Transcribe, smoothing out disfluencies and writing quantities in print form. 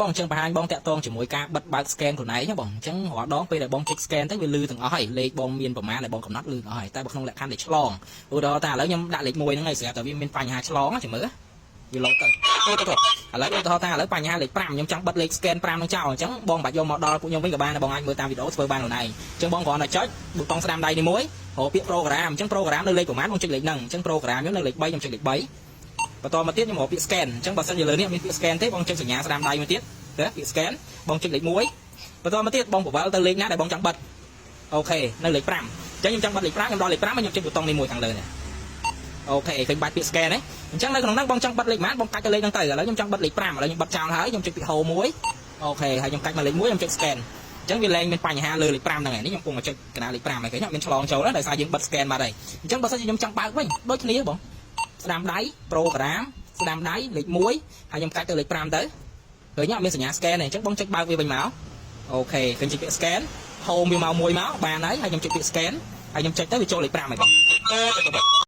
បងចឹងបង្ហាញបងតាក់ទងជាមួយការបិទបើក scan ខ្លួនឯងបងអញ្ចឹងរាល់ដងពេលដែលបង check scan ទៅវាលឺទាំងអស់ហើយលេខបងមានប្រមាណដែលបងកំណត់លឺទាំងអស់ហើយតែបើក្នុងលក្ខខណ្ឌដែលឆ្លងឧទាហរណ៍ថាឥឡូវខ្ញុំដាក់លេខ1ហ្នឹងហើយស្រាប់តែវាមានបញ្ហាឆ្លងចាំមើលវាឡូតទៅឥឡូវឧទាហរណ៍ថាឥឡូវបញ្ហាលេខ5ខ្ញុំចង់បិទលេខ scan 5ហ្នឹងចោលអញ្ចឹងបងបាច់យកមកដល់ពួកខ្ញុំវិញក៏បានដែរបងអាចមើលតាមវីដេអូធ្វើបានខ្លួនឯងអញ្ចឹងបងគ្រាន់តែចុចប៊ូតុងស្ដាំដៃនេះមួយរកពាក្យ program អញ្ចឹង program នៅលេខប្រមាណបងចុចលេខហ្នឹងអញ្ចឹង program ខ្ញុំនៅលេខ3ខ្ញុំចុចលេខ3បន្តមកទៀតខ្ញុំរកពាក្យ scan អញ្ចឹងបើសិនជាលើនេះមានពាក្យ scan ទេបងចុចសញ្ញាស្ដាំដៃមួយទៀតពាក្យ scan បងចុចលេខ1បន្តមកទៀតបងប្រវល់ទៅលេខណាដែលបងចង់បិទអូខេនៅលេខ5អញ្ចឹងខ្ញុំចង់បិទលេខ5ខ្ញុំដល់លេខ5ខ្ញុំចុចប៊ូតុងនេះមួយខាងលើនេះអូខេឃើញបាច់ពាក្យ scan ទេអញ្ចឹងនៅក្នុងហ្នឹងបងចង់បិទលេខប៉ុន្មានបងកាច់ទៅលេខហ្នឹងទៅឥឡូវខ្ញុំចង់បិទលេខ5ឥឡូវខ្ញុំបិទចោលហើយខ្ញុំចុចពាក្យ home មួយអូខេហើយខ្ញុំកាច់មកលេខ1ខ្ញុំចុច scan អញ្ចឹងវាលែងមានបញ្ហាលើលេខ5ហ្នឹងឯងនេះខ្ញុំកំពុងមកចុចកណ្ដាលលេខ5ហើយឃើញមានឆ្លងចូលដោយសារយើងបិទ scan បាត់ហើយអញ្ចឹងបើសិនជាខ្ញុំចង់បើកវិញដូចគ្នាបងស្ដាំដៃ program ស្ដាំដៃលេខ1ហើយខ្ញុំកាច់ទៅលេខ5ទៅឃើញមានសញ្ញា scan នេះអញ្ចឹងបងចុចបើកវាវិញមកអូខេឃើញចុចពាក្យ scan home វាមកមួយមកបានហើយខ្ញុំចុចពាក្យ scan ហើយខ្ញុំចុចទៅវាចូលលេខ5ហើយបង